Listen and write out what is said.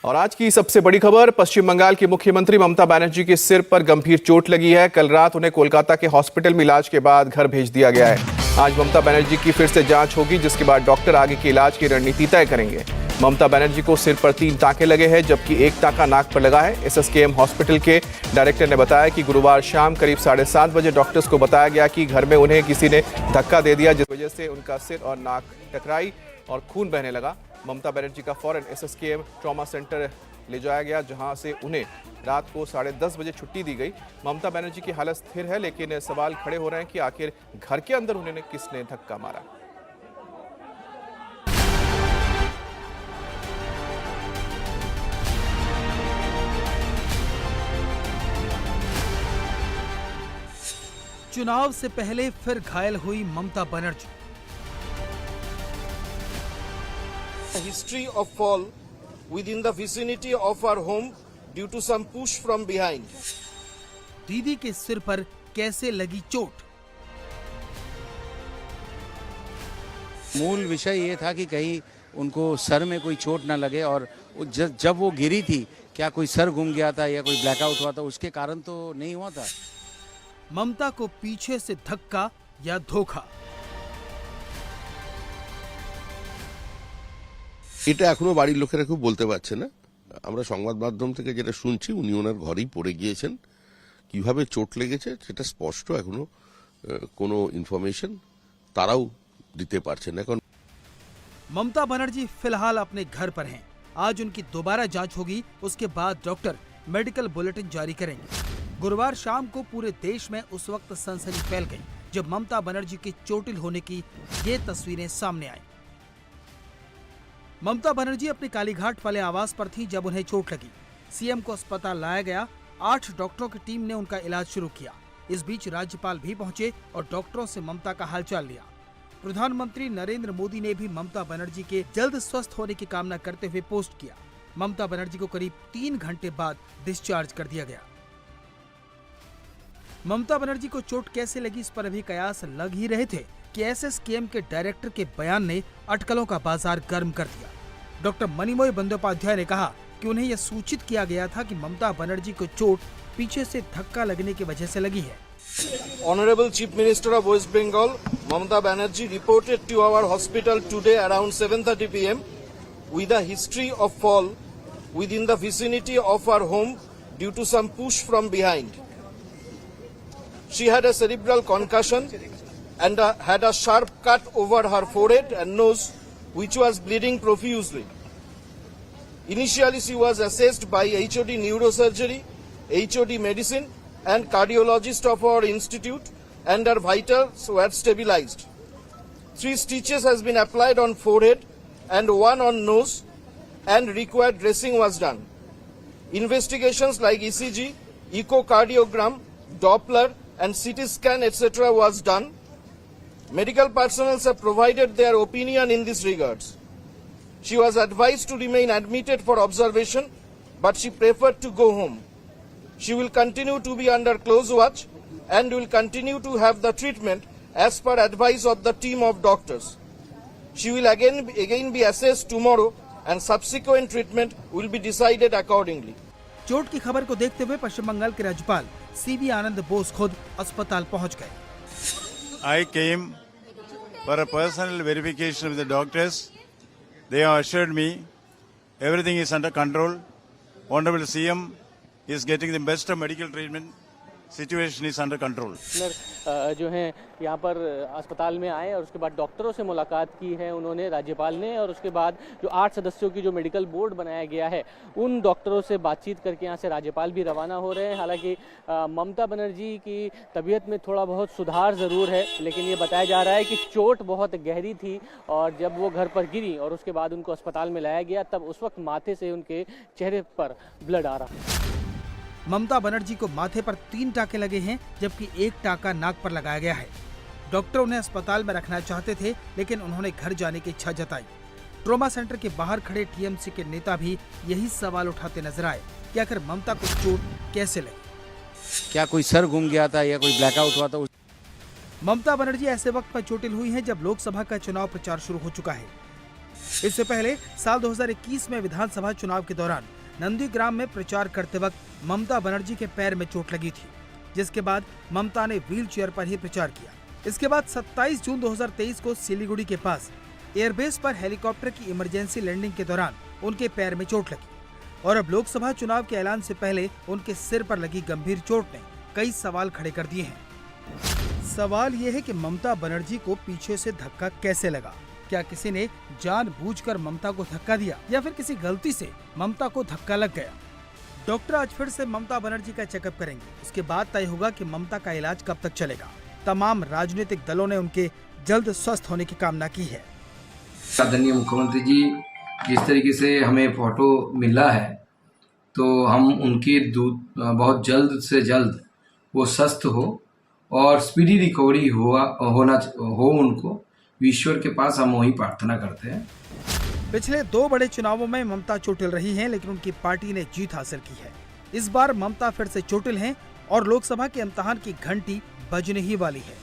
और आज की सबसे बड़ी खबर, पश्चिम बंगाल की मुख्यमंत्री ममता बनर्जी के सिर पर गंभीर चोट लगी है। कल रात उन्हें कोलकाता के हॉस्पिटल में इलाज के बाद घर भेज दिया गया है। आज ममता बनर्जी की फिर से जांच होगी, जिसके बाद डॉक्टर आगे के इलाज की रणनीति तय करेंगे। ममता बनर्जी को सिर पर 3 टांके लगे हैं, जबकि 1 टांका नाक पर लगा है। एसएसकेएम हॉस्पिटल के डायरेक्टर ने बताया कि गुरुवार शाम करीब 7:30 बजे डॉक्टर्स को बताया गया कि घर में उन्हें किसी ने धक्का दे दिया, जिस वजह से उनका सिर और नाक टकराई और खून बहने लगा। ममता बनर्जी का फौरन एसएसकेएम ट्रॉमा सेंटर ले जाया गया, जहां से उन्हें रात को 10:30 बजे छुट्टी दी गई। ममता बनर्जी की हालत स्थिर है, लेकिन सवाल खड़े हो रहे हैं कि आखिर घर के अंदर उन्हें किसने धक्का मारा। चुनाव से पहले फिर घायल हुई Mamata Banerjee. History of fall within the vicinity of our home due to some push from behind. दीदी के सिर पर कैसे लगी चोट? मूल विषय ये था कि कहीं उनको सर में कोई चोट ना लगे, और जब वो गिरी थी, क्या कोई सर घूम गया था या कोई ब्लैकआउट हुआ था, उसके कारण तो नहीं हुआ था। ममता को पीछे से धक्का या धोखा? এটা এখনো বাড়ির লোকেরা খুব বলতে পারছে না। আমরা সংবাদ মাধ্যম থেকে যেটা শুনছি, উনি ওনার ঘরেই পড়ে গিয়েছেন। কিভাবে চোট লেগেছে সেটা স্পষ্ট এখনো কোনো ইনফরমেশন তারাও দিতে পারছে না। এখন ममता बनर्जी फिलहाल अपने घर पर हैं। आज उनकी दोबारा जांच होगी, उसके बाद डॉक्टर मेडिकल बुलेटिन जारी करेंगे। गुरुवार शाम को पूरे देश में उस वक्त सनसनी फैल गई जब ममता बनर्जी के चोटिल होने की ये तस्वीरें सामने आई। ममता बनर्जी अपने कालीघाट वाले आवास पर थी जब उन्हें चोट लगी। सीएम को अस्पताल लाया गया। 8 डॉक्टरों की टीम ने उनका इलाज शुरू किया। इस बीच राज्यपाल भी पहुंचे और डॉक्टरों से ममता का हालचाल लिया। प्रधानमंत्री नरेंद्र मोदी ने भी ममता बनर्जी के जल्द स्वस्थ होने की कामना करते हुए पोस्ट किया। ममता बनर्जी को करीब 3 घंटे बाद डिस्चार्ज कर दिया गया। ममता बनर्जी को चोट कैसे लगी, इस पर अभी कयास लग ही रहे थे कि एसएसकेएम के डायरेक्टर के बयान ने अटकलों का बाजार गर्म कर दिया। डॉक्टर मणिमोई बंदोपाध्याय ने कहा कि उन्हें यह सूचित किया गया था कि ममता बनर्जी को चोट पीछे से धक्का लगने की वजह से लगी है। Honorable Chief Minister of West Bengal, Mamata Banerjee, reported to our hospital today around 7:30 p.m. with a history of fall within the vicinity of our home due to some push from behind. She had a cerebral concussion and had a sharp cut over her forehead and nose, which was bleeding profusely. Initially, she was assessed by HOD Neurosurgery, HOD Medicine and cardiologist of our institute, and her vitals were stabilized. 3 stitches has been applied on forehead and 1 on nose, and required dressing was done. Investigations like ECG, echocardiogram, Doppler and CT scan etc. was done. Medical personnel have provided their opinion in this regards. She was advised to remain admitted for observation, but she preferred to go home. She will continue to be under close watch and will continue to have the treatment as per advice of the team of doctors. She will again be assessed tomorrow and subsequent treatment will be decided accordingly. चोट की खबर को देखते हुए पश्चिम बंगाल के राज्यपाल CV आनंद बोस खुद अस्पताल पहुंच गए। I came for a personal verification with the doctors. They have assured me everything is under control. Honorable CM is getting the best of medical treatment. Situation is under control. जो हैं यहाँ पर अस्पताल में आए और उसके बाद डॉक्टरों से मुलाकात की है उन्होंने, राज्यपाल ने, और उसके बाद जो 8 सदस्यों की जो मेडिकल बोर्ड बनाया गया है उन डॉक्टरों से बातचीत करके यहाँ से राज्यपाल भी रवाना हो रहे हैं। हालांकि ममता बनर्जी की तबीयत में थोड़ा बहुत सुधार ज़रूर है, लेकिन ये बताया जा रहा है कि चोट बहुत गहरी थी और जब वो घर पर गिरी और उसके बाद उनको अस्पताल में लाया गया तब उस वक्त माथे से उनके चेहरे पर ब्लड आ रहा। ममता बनर्जी को माथे पर 3 टाके लगे हैं, जबकि 1 टाका नाक पर लगाया गया है। डॉक्टर उन्हें अस्पताल में रखना चाहते थे, लेकिन उन्होंने घर जाने की इच्छा जताई। ट्रॉमा सेंटर के बाहर खड़े टीएमसी के नेता भी यही सवाल उठाते नजर आए कि आखिर ममता को चोट कैसे लगी, क्या कोई सर घूम गया था या कोई ब्लैकआउट हुआ था। ममता बनर्जी ऐसे वक्त पर चोटिल हुई हैं जब लोकसभा का चुनाव प्रचार शुरू हो चुका है। इससे पहले साल 2021 में विधानसभा चुनाव के दौरान नंदीग्राम में प्रचार करते वक्त ममता बनर्जी के पैर में चोट लगी थी, जिसके बाद ममता ने व्हील चेयर पर ही प्रचार किया। इसके बाद 27 जून 2023 को सिलीगुड़ी के पास एयरबेस पर हेलीकॉप्टर की इमरजेंसी लैंडिंग के दौरान उनके पैर में चोट लगी और अब लोकसभा चुनाव के ऐलान से पहले उनके सिर पर लगी गंभीर चोट ने कई सवाल खड़े कर दिए हैं। सवाल ये है कि ममता बनर्जी को पीछे से धक्का कैसे लगा? क्या किसी ने जानबूझकर ममता को धक्का दिया या फिर किसी गलती से ममता को धक्का लग गया? डॉक्टर आज फिर से ममता बनर्जी का चेकअप करेंगे। उसके बाद तय होगा कि ममता का इलाज कब तक चलेगा। तमाम राजनीतिक दलों ने उनके जल्द स्वस्थ होने की कामना की है। आदरणीय मुख्यमंत्री जी, जिस तरीके से हमें फोटो मिला है तो हम उनकी बहुत जल्द से जल्द वो स्वस्थ हो और स्पीडी रिकवरी हो उनको, ईश्वर के पास हम वही प्रार्थना करते हैं। पिछले 2 बड़े चुनावों में ममता चोटिल रही हैं, लेकिन उनकी पार्टी ने जीत हासिल की है। इस बार ममता फिर से चोटिल हैं और लोकसभा के इम्तिहान की घंटी बजने ही वाली है।